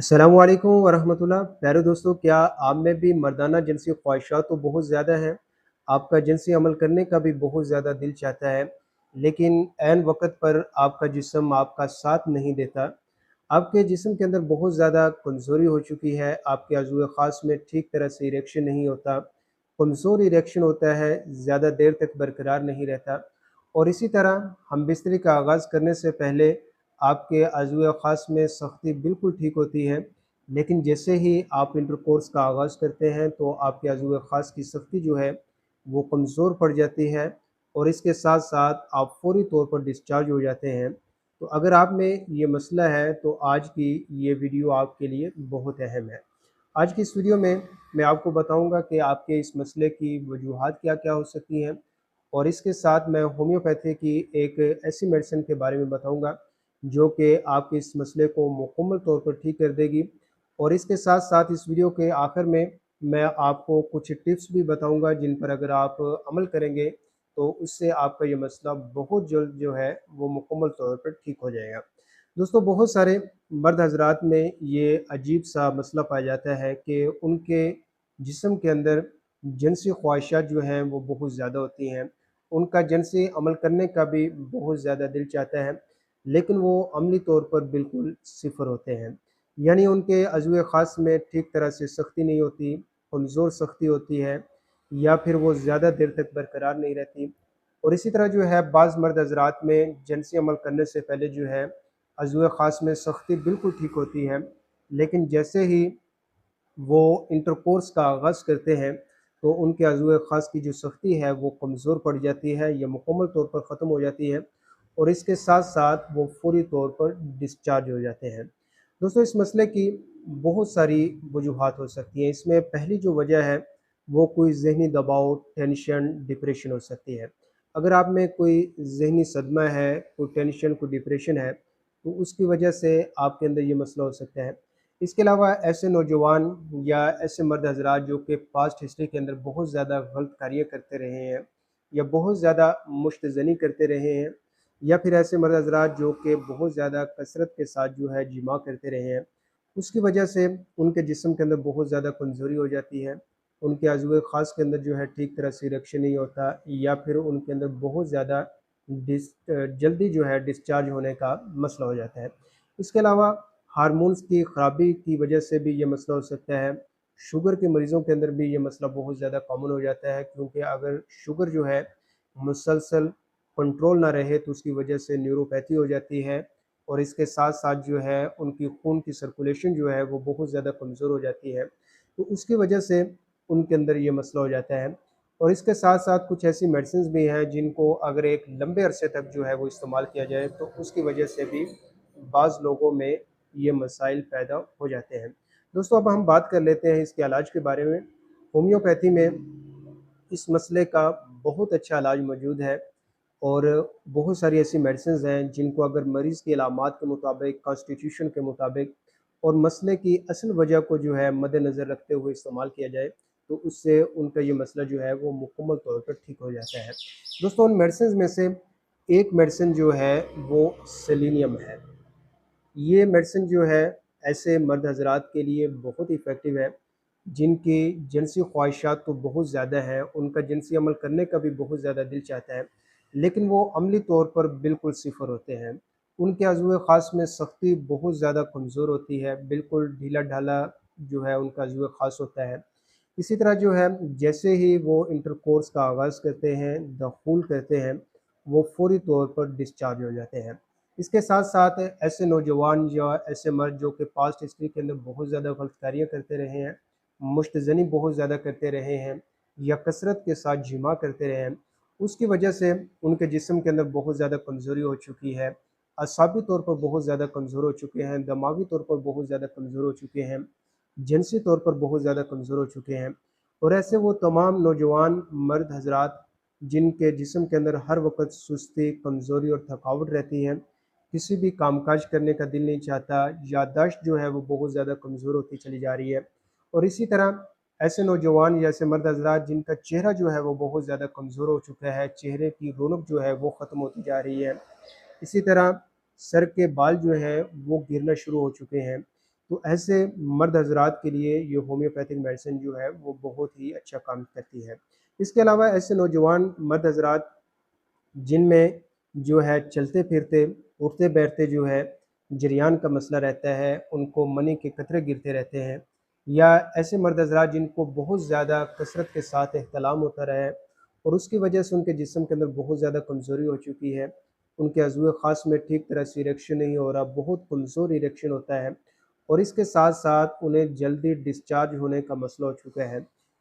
अस्सलामु अलैकुम वरहमतुल्लाह। प्यारे दोस्तों, क्या आप में भी मर्दाना जिनसी ख्वाहिशात तो बहुत ज़्यादा हैं। आपका जिनसी अमल करने का भी बहुत ज़्यादा दिल चाहता है, लेकिन ऐन वक़्त पर आपका जिस्म आपका साथ नहीं देता। आपके जिस्म के अंदर बहुत ज़्यादा कमज़ोरी हो चुकी है, आपके अज़ूए ख़ास में ठीक तरह से इरेक्शन नहीं होता, कमज़ोर इरेक्शन होता है, ज़्यादा देर तक बरकरार नहीं रहता। और इसी तरह हम बिस्तरी का आगाज़ करने से पहले आपके अज़ूए ख़ास में सख्ती बिल्कुल ठीक होती है, लेकिन जैसे ही आप इंटरकोर्स का आगाज़ करते हैं तो आपके अज़ूए ख़ास की सख्ती जो है वो कमज़ोर पड़ जाती है और इसके साथ साथ आप फ़ौरी तौर पर डिस्चार्ज हो जाते हैं। तो अगर आप में ये मसला है तो आज की ये वीडियो आपके लिए बहुत अहम है। आज की इस वीडियो में मैं आपको बताऊंगा कि आपके इस मसले की वजूहात क्या-क्या हो सकती हैं और इसके साथ मैं होम्योपैथी की एक ऐसी मेडिसिन के बारे में बताऊंगा जो कि आपके इस मसले को मुकम्मल तौर पर ठीक कर देगी। और इसके साथ साथ इस वीडियो के आखिर में मैं आपको कुछ टिप्स भी बताऊंगा जिन पर अगर आप अमल करेंगे तो उससे आपका ये मसला बहुत जल्द जो है वो मुकम्मल तौर पर ठीक हो जाएगा। दोस्तों, बहुत सारे मर्द हजरात में ये अजीब सा मसला पाया जाता है कि उनके जिस्म के अंदर जिनसी ख्वाहिशात जो हैं वो बहुत ज़्यादा होती हैं। उनका जिनसी अमल करने का भी बहुत ज़्यादा दिल चाहता है, लेकिन वो अमली तौर पर बिल्कुल सिफ़र होते हैं। यानी उनके अज़ूए ख़ास में ठीक तरह से सख्ती नहीं होती, कमज़ोर सख्ती होती है या फिर वो ज़्यादा देर तक बरकरार नहीं रहती। और इसी तरह जो है बाज़ मर्द हज़रात में जिनसी अमल करने से पहले जो है अज़ूए ख़ास में सख्ती बिल्कुल ठीक होती है, लेकिन जैसे ही वो इंटरकोर्स का आगाज़ करते हैं तो उनके अज़ूए ख़ास की जो सख्ती है वो कमज़ोर पड़ जाती है या मुकम्मल तौर पर ख़त्म हो जाती है और इसके साथ साथ वो फ़ौरी तौर पर डिस्चार्ज हो जाते हैं। दोस्तों, इस मसले की बहुत सारी वजूहात हो सकती हैं। इसमें पहली जो वजह है वो कोई ज़हनी दबाव, टेंशन, डिप्रेशन हो सकती है। अगर आप में कोई ज़हनी सदमा है, कोई टेंशन, कोई डिप्रेशन है, तो उसकी वजह से आपके अंदर ये मसला हो सकता है। इसके अलावा ऐसे नौजवान या ऐसे मर्द हज़रात जो कि पास्ट हिस्ट्री के अंदर बहुत ज़्यादा गलत कार्य करते रहे हैं या बहुत ज़्यादा मुश्तज़नी करते रहे हैं, या फिर ऐसे मर्द हज़रात जो कि बहुत ज़्यादा कसरत के साथ जो है जिमा करते रहे हैं, उसकी वजह से उनके जिस्म के अंदर बहुत ज़्यादा कमज़ोरी हो जाती है। उनके अज़ूए ख़ास के अंदर जो है ठीक तरह से इरेक्शन नहीं होता या फिर उनके अंदर बहुत ज़्यादा जल्दी जो है डिस्चार्ज होने का मसला हो जाता है। इसके अलावा हार्मोन्स की ख़राबी की वजह से भी ये मसला हो सकता है। शुगर के मरीज़ों के अंदर भी ये मसला बहुत ज़्यादा कॉमन हो जाता है, क्योंकि अगर शुगर जो है मुसलसल कंट्रोल ना रहे तो उसकी वजह से न्यूरोपैथी हो जाती है और इसके साथ साथ जो है उनकी खून की सर्कुलेशन जो है वो बहुत ज़्यादा कमज़ोर हो जाती है। तो उसकी वजह से उनके अंदर ये मसला हो जाता है। और इसके साथ साथ कुछ ऐसी मेडिसिन्स भी हैं जिनको अगर एक लंबे अरसे तक जो है वो इस्तेमाल किया जाए तो उसकी वजह से भी बाज़ लोगों में ये मसाइल पैदा हो जाते हैं। दोस्तों, अब हम बात कर लेते हैं इसके इलाज के बारे में। होम्योपैथी में इस मसले का बहुत अच्छा इलाज मौजूद है और बहुत सारी ऐसी मेडिसिन्स हैं जिनको अगर मरीज़ की अलामात के मुताबिक, कॉन्स्टिट्यूशन के मुताबिक और मसले की असल वजह को जो है मद्देनज़र रखते हुए इस्तेमाल किया जाए तो उससे उनका ये मसला जो है वो मुकम्मल तौर पर ठीक हो जाता है। दोस्तों, उन मेडिसिन्स में से एक मेडिसिन जो है वो सेलेनियम है। ये मेडिसिन जो है ऐसे मर्द हज़रात के लिए बहुत इफ़ेक्टिव है जिनकी जिनसी ख्वाहिशात तो बहुत ज़्यादा हैं, उनका जिनसी अमल करने का भी बहुत ज़्यादा दिल चाहता है, लेकिन वो अमली तौर पर बिल्कुल सिफ़र होते हैं। उनके अज़ूए ख़ास में सख्ती बहुत ज़्यादा कमज़ोर होती है, बिल्कुल ढीला-ढाला जो है उनका अज़ूए ख़ास होता है। इसी तरह जो है जैसे ही वो इंटरकोर्स का आगाज़ करते हैं, दख़ूल करते हैं, वो फ़ौरी तौर पर डिस्चार्ज हो जाते हैं। इसके साथ-साथ ऐसे नौजवान या ऐसे मर्द जो कि पास्ट हिस्ट्री के अंदर बहुत ज़्यादा गलत कार्य करते रहे हैं, मुश्तज़नी बहुत ज़्यादा करते रहे हैं या कसरत के साथ जिमा करते रहे हैं, उसकी वजह से उनके जिस्म के अंदर बहुत ज़्यादा कमज़ोरी हो चुकी है, असाबी तौर पर बहुत ज़्यादा कमज़ोर हो चुके हैं, दिमागी तौर पर बहुत ज़्यादा कमज़ोर हो चुके हैं, जिनसी तौर पर बहुत ज़्यादा कमज़ोर हो चुके हैं। और ऐसे वो तमाम नौजवान मर्द हज़रात जिनके जिस्म के अंदर हर वक़्त सुस्ती, कमज़ोरी और थकावट रहती है, किसी भी कामकाज करने का दिल नहीं चाहता, याददाश्त जो है वो बहुत ज़्यादा कमज़ोर होती चली जा रही है। और इसी तरह ऐसे नौजवान या ऐसे मर्द हज़रात जिनका चेहरा जो है वो बहुत ज़्यादा कमज़ोर हो चुका है, चेहरे की रौनक जो है वो ख़त्म होती जा रही है। इसी तरह सर के बाल जो हैं वो गिरना शुरू हो चुके हैं। تو ایسے مرد حضرات کے لیے یہ ہومیوپیتھک میڈیسن جو ہے وہ بہت ہی اچھا کام کرتی ہے۔ اس کے علاوہ ایسے نوجوان مرد حضرات جن میں جو ہے چلتے پھرتے اٹھتے بیٹھتے جو ہے جریان کا مسئلہ رہتا ہے، ان کو منی کے قطرے گرتے رہتے ہیں، یا ایسے مرد حضرات جن کو بہت زیادہ کثرت کے ساتھ احتلام ہوتا رہا ہے اور اس کی وجہ سے ان کے جسم کے اندر بہت زیادہ کمزوری ہو چکی ہے، ان کے عضو خاص میں ٹھیک طرح سے اریکشن نہیں ہو رہا، بہت کمزور اریکشن ہوتا ہے، اور اس کے ساتھ ساتھ انہیں جلدی ڈسچارج ہونے کا مسئلہ ہو چکا ہے،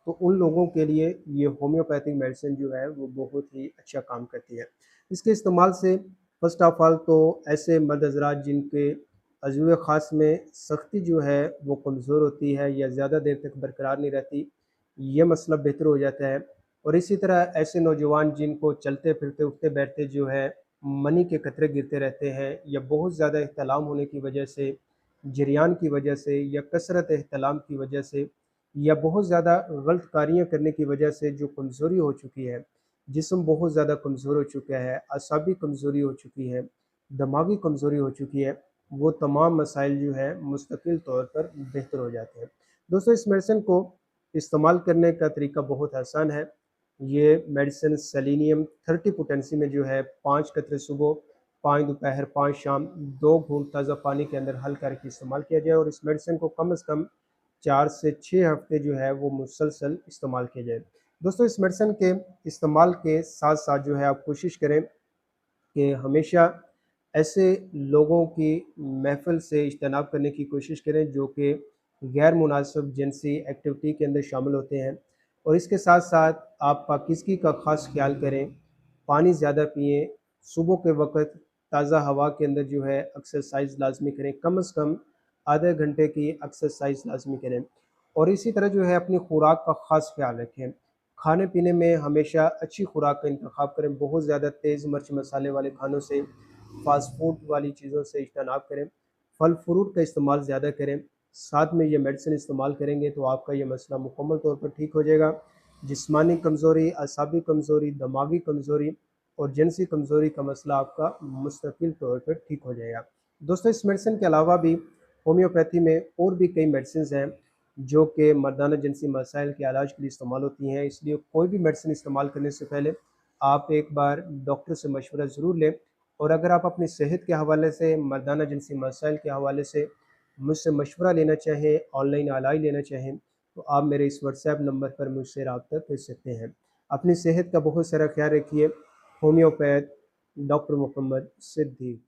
تو ان لوگوں کے لیے یہ ہومیوپیتھک میڈیسن جو ہے وہ بہت ہی اچھا کام کرتی ہے۔ اس کے استعمال سے فرسٹ آف آل تو ایسے مرد حضرات جن کے عضو خاص میں سختی جو ہے وہ کمزور ہوتی ہے یا زیادہ دیر تک برقرار نہیں رہتی، یہ مسئلہ بہتر ہو جاتا ہے۔ اور اسی طرح ایسے نوجوان جن کو چلتے پھرتے اٹھتے بیٹھتے جو ہے منی کے قطرے گرتے رہتے ہیں، یا بہت زیادہ احتلام ہونے کی وجہ سے، جریان کی وجہ سے، یا کثرت احتلام کی وجہ سے، یا بہت زیادہ غلط کاریاں کرنے کی وجہ سے جو کمزوری ہو چکی ہے، جسم بہت زیادہ کمزور ہو چکا ہے، اعصابی کمزوری ہو چکی ہے، دماغی کمزوری ہو چکی ہے، وہ تمام مسائل جو ہے مستقل طور پر بہتر ہو جاتے ہیں۔ دوستو اس میڈیسن کو استعمال کرنے کا طریقہ بہت آسان ہے۔ یہ میڈیسن سیلینیم 30 پوٹینسی میں جو ہے 5 قطرے صبح، 5 دوپہر، 5 شام، 2 گھونٹ تازہ پانی کے اندر حل کر کے استعمال کیا جائے، اور اس میڈیسن کو کم از کم 4 سے 6 ہفتے جو ہے وہ مسلسل استعمال کیا جائے۔ دوستو اس میڈیسن کے استعمال کے ساتھ ساتھ جو ہے آپ کوشش کریں کہ ہمیشہ ایسے لوگوں کی محفل سے اجتناب کرنے کی کوشش کریں جو کہ غیر مناسب جنسی ایکٹیویٹی کے اندر شامل ہوتے ہیں، اور اس کے ساتھ ساتھ آپ پاکیزگی کا خاص خیال کریں، پانی زیادہ پئیں، صبح کے وقت تازہ ہوا کے اندر جو ہے ایکسرسائز لازمی کریں، کم از کم آدھے گھنٹے کی ایکسرسائز لازمی کریں، اور اسی طرح جو ہے اپنی خوراک کا خاص خیال رکھیں۔ کھانے پینے میں ہمیشہ اچھی خوراک کا انتخاب کریں، بہت زیادہ تیز مرچ مسالے والے کھانوں سے، فاسٹ فوڈ والی چیزوں سے اجتناب کریں، پھل فروٹ کا استعمال زیادہ کریں، ساتھ میں یہ میڈیسن استعمال کریں گے تو آپ کا یہ مسئلہ مکمل طور پر ٹھیک ہو جائے گا۔ جسمانی کمزوری، اعصابی کمزوری، دماغی کمزوری اور جنسی کمزوری کا مسئلہ آپ کا مستقل طور پر ٹھیک ہو جائے گا۔ دوستو اس میڈیسن کے علاوہ بھی ہومیوپیتھی میں اور بھی کئی میڈیسنز ہیں جو کہ مردانہ جنسی مسائل کے علاج کے لیے استعمال ہوتی ہیں، اس لیے کوئی بھی میڈیسن استعمال کرنے سے پہلے آپ ایک بار ڈاکٹر سے مشورہ ضرور لیں، اور اگر آپ اپنی صحت کے حوالے سے، مردانہ جنسی مسائل کے حوالے سے مجھ سے مشورہ لینا چاہیں، آن لائن علاج لینا چاہیں، تو آپ میرے اس واٹس ایپ نمبر پر مجھ سے رابطہ کر سکتے ہیں۔ اپنی صحت کا بہت سارا خیال رکھیے۔ ہومیوپیتھ ڈاکٹر محمد صدیق۔